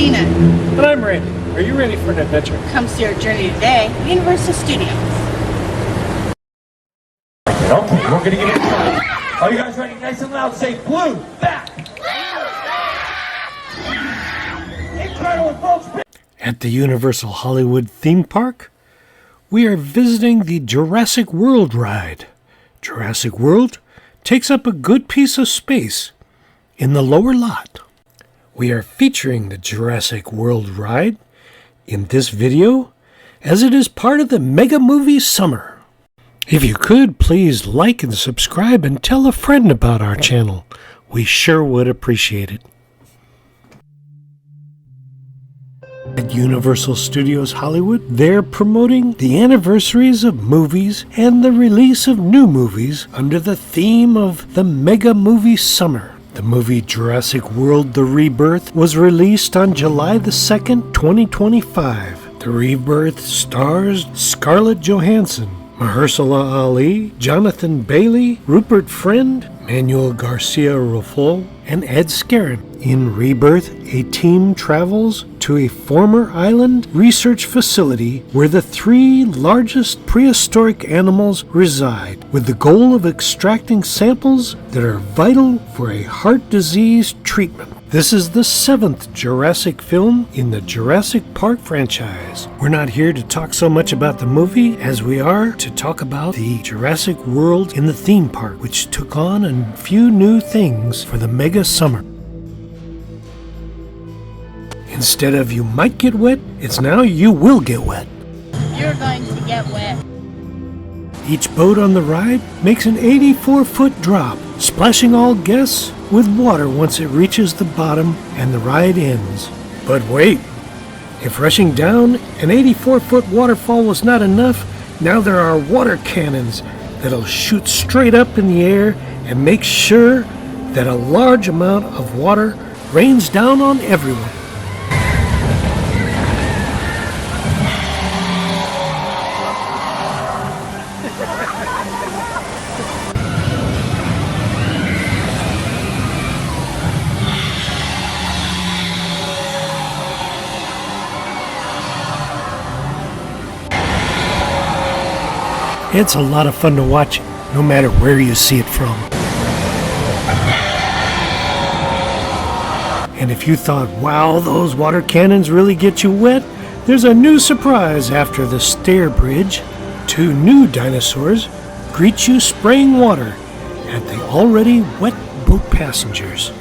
Gina. And I'm Randy. Are you ready for an adventure? Come see our journey today, Universal Studios. Okay, we're gonna get into it. Are you guys ready? Nice and loud. Say blue back. Incredible, folks. At the Universal Hollywood theme park, we are visiting the Jurassic World ride. Jurassic World takes up a good piece of space in the lower lot. We are featuring the Jurassic World ride in this video as it is part of the Mega Movie Summer. If you could, please like and subscribe and tell a friend about our channel. We sure would appreciate it. At Universal Studios Hollywood, they're promoting the anniversaries of movies and the release of new movies under the theme of the Mega Movie Summer. The movie Jurassic World: The Rebirth was released on July the 2nd, 2025. The Rebirth stars Scarlett Johansson, Mahershala Ali, Jonathan Bailey, Rupert Friend, Manuel Garcia Rufo, and Ed Scarron. In Rebirth, a team travels to a former island research facility where the 3 largest prehistoric animals reside, with the goal of extracting samples that are vital for a heart disease treatment. This is the 7th Jurassic film in the Jurassic Park franchise. We're not here to talk so much about the movie as we are to talk about the Jurassic World in the theme park, which took on a few new things for the Mega Summer. Instead of you might get wet, it's now you will get wet. You're going to get wet. Each boat on the ride makes an 84-foot drop, splashing all guests with water once it reaches the bottom and the ride ends. But wait, if rushing down an 84-foot waterfall was not enough, now there are water cannons that'll shoot straight up in the air and make sure that a large amount of water rains down on everyone. It's a lot of fun to watch, no matter where you see it from. And if you thought, wow, those water cannons really get you wet, there's a new surprise after the stair bridge. 2 new dinosaurs greet you spraying water at the already wet boat passengers.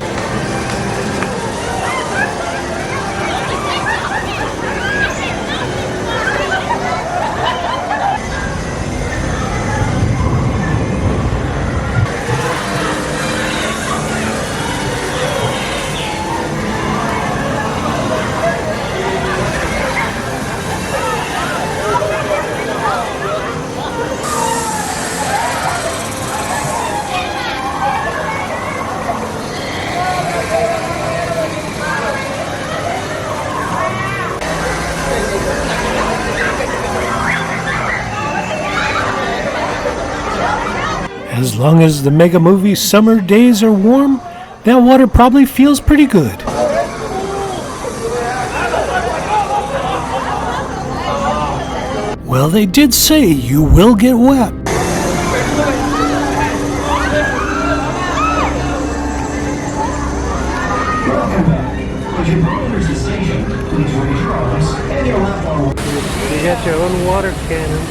As long as the Mega Movie summer days are warm, that water probably feels pretty good. Well, they did say you will get wet. You got your own water cannon.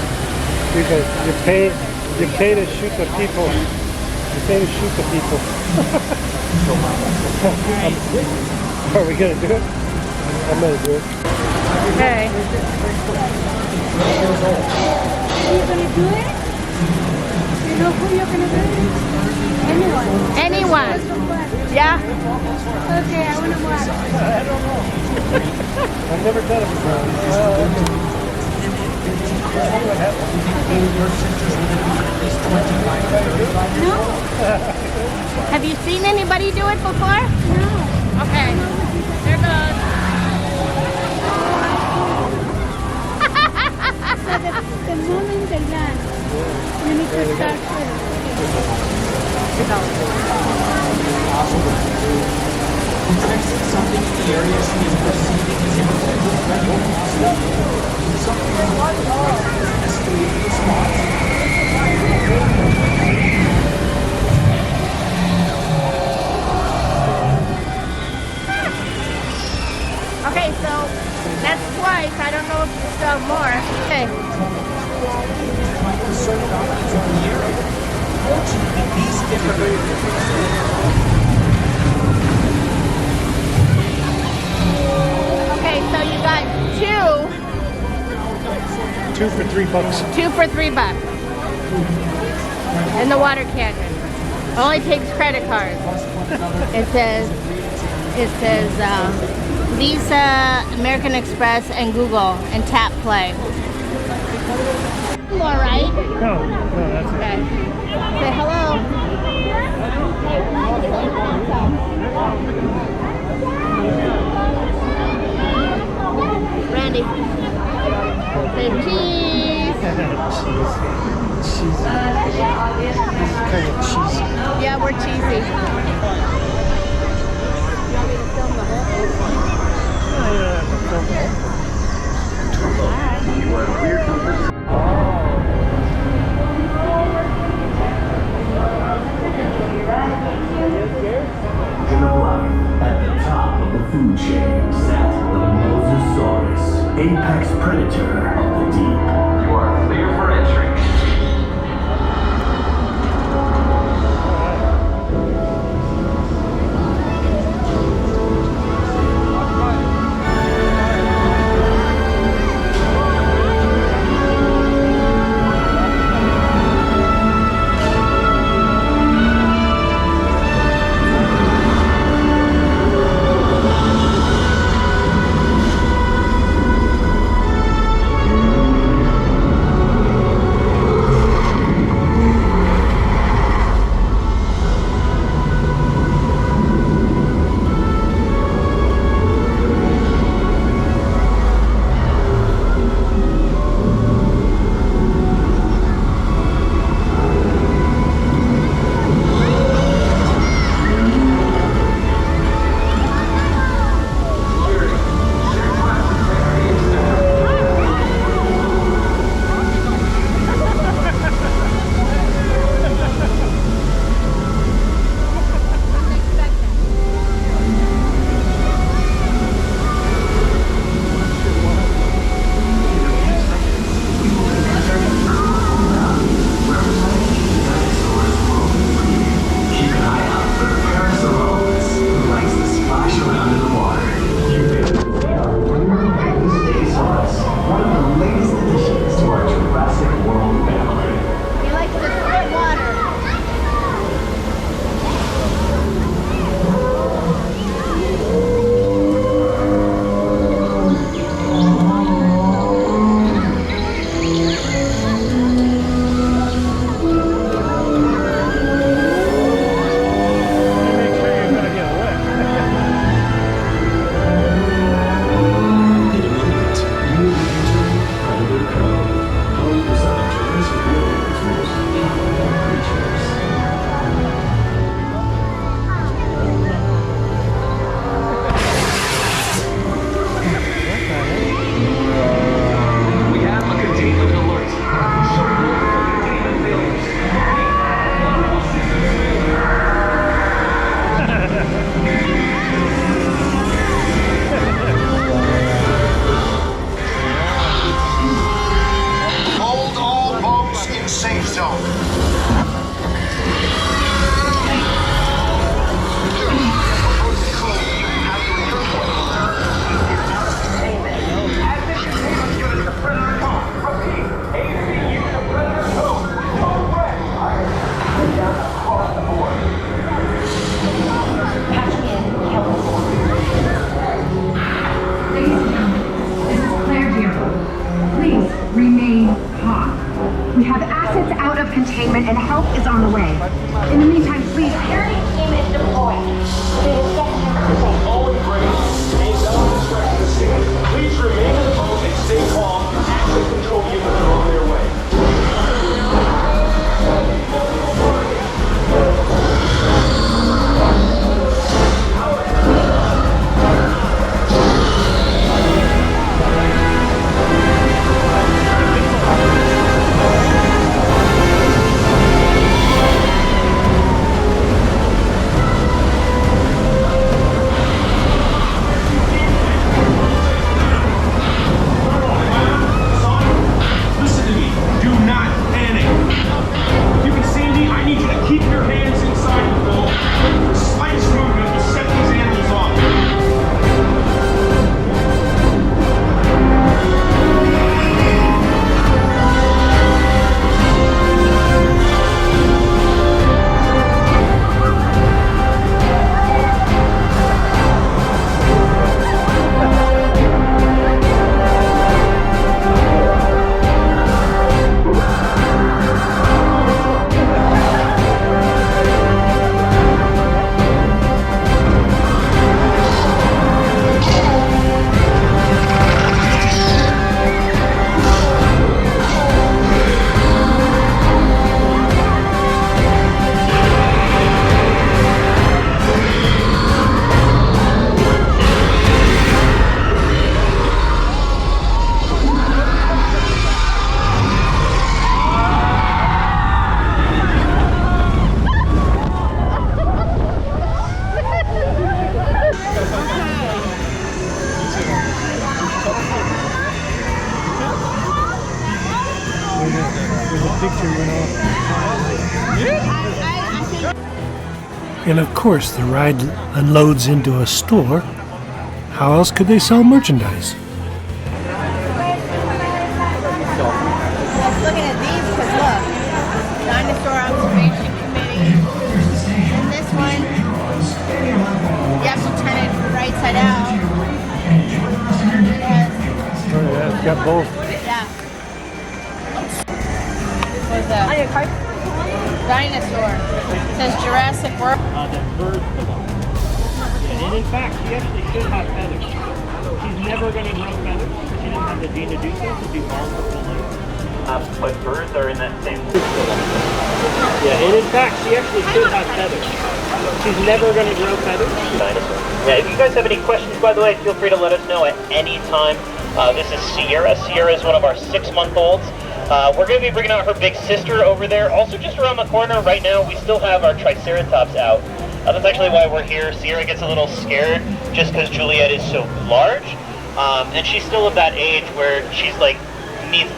You pay to shoot the people. You pay to shoot the people. Are we gonna do it? I'm gonna do it. Okay. Are you gonna do it? You know who you're gonna do it? Anyone. Anyone. Yeah? Okay, I wanna watch. I don't know. I've never done it before. No? Have you seen anybody do it before? No. Okay. There goes. So the moment they land, you need to start shooting. Sensing something in the area she is perceiving as a potential threat or hostage. Something escalating the response. Okay, so that's twice. I don't know if you still have more. Okay. Certain dominance of the area. Fortunately, these different Okay, so you got Two for $3. two for $3 in the water canyon. Only takes credit cards. It says Visa, American Express, and Google, and tap play. More, right? No, that's it. Okay. Say hello. Randy. Say cheese. Cheesy. Kind of cheesy. Yeah, we're cheesy. You want me to film the whole thing? At the top of the food chain sat the Mosasaurus, apex predator of the deep. You are clear for entry. One of the latest additions to our Jurassic World family. He likes to spit water. Hold all boats in safe zone. Please remain calm. We have assets out of containment and help is on the way. In the meantime, please. Security team is deployed. The executive All embrace. Aims out of distraction the scene. Please remain in the boat and stay calm. Access control units are on their way. And of course, the ride unloads into a store. How else could they sell merchandise? Looking at these, because look, Dinosaur Observation Committee. And this one, you have to turn it right side out. It has, Oh yeah, it's got both. yeah. There's a dinosaur. It says Jurassic World. That birds belong. And in fact, she actually should have feathers. She's never going to grow feathers. She didn't have the gene to do so, so she evolved her full life. But birds are in that same Yeah, and in fact, she actually should have feathers. She's never going to grow feathers. dinosaur. Yeah, if you guys have any questions, by the way, feel free to let us know at any time. This is Sierra. Sierra is one of our 6-month-olds. We're going to be bringing out her big sister over there. Also, just around the corner right now, we still have our Triceratops out. That's actually why we're here. Sierra gets a little scared just because Juliet is so large. And she's still of that age where she's like,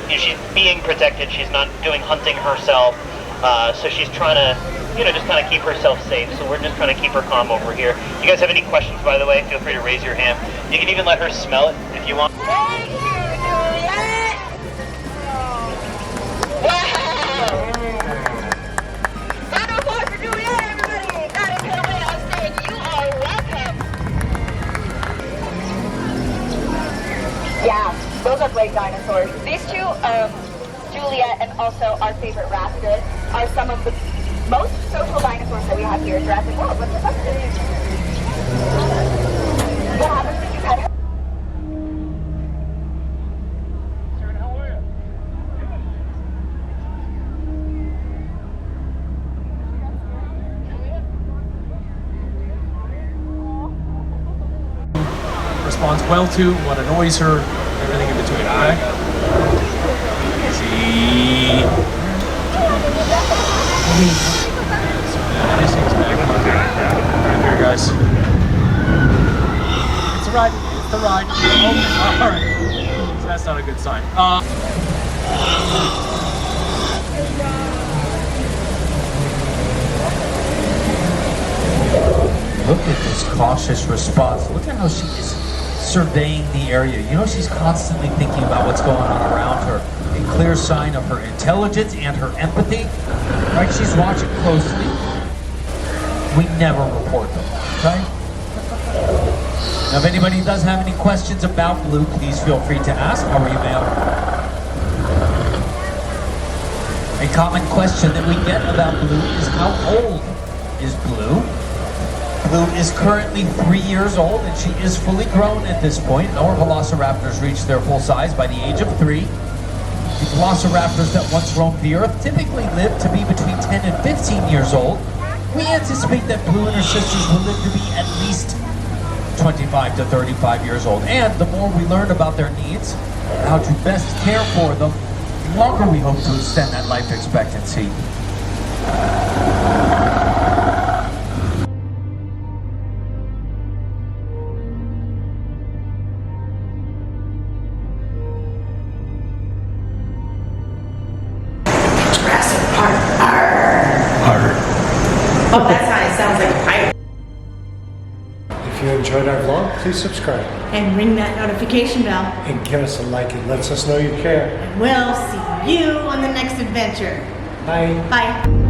she's being protected. She's not doing hunting herself. So she's trying to, just kind of keep herself safe. So we're just trying to keep her calm over here. If you guys have any questions, by the way, feel free to raise your hand. You can even let her smell it if you want. Thank you, Juliet! Wow! Round of applause for Juliet, everybody! That is her way on stage. You are welcome! Yeah, those are great dinosaurs. These two, Juliet and also our favorite raptor, are some of the most social dinosaurs that we have here at Jurassic World. What's your question? What happens if you pet her? Responds well to, what annoys her, everything in between, okay? See. Anything's back right here, guys. It's a ride. It's the ride. Oh, all right. So that's not a good sign. Look at this cautious response. Look at how she is surveying the area. She's constantly thinking about what's going on around her. A clear sign of her intelligence and her empathy. Right? She's watching closely. We never report them, okay? Now, if anybody does have any questions about Blue, please feel free to ask. How are you, ma'am? A common question that we get about Blue is how old is Blue? Blue is currently 3 years old, and she is fully grown at this point. Our velociraptors reach their full size by the age of 3. The velociraptors that once roamed the Earth typically live to be between 10 and 15 years old. We anticipate that Blue and her sisters will live to be at least 25 to 35 years old. And the more we learn about their needs, and how to best care for them, the longer we hope to extend that life expectancy. Oh, that's how it sounds like a pirate. If you enjoyed our vlog, please subscribe And ring that notification bell. and give us a like. It lets us know you care. And we'll see you on the next adventure. Bye. Bye.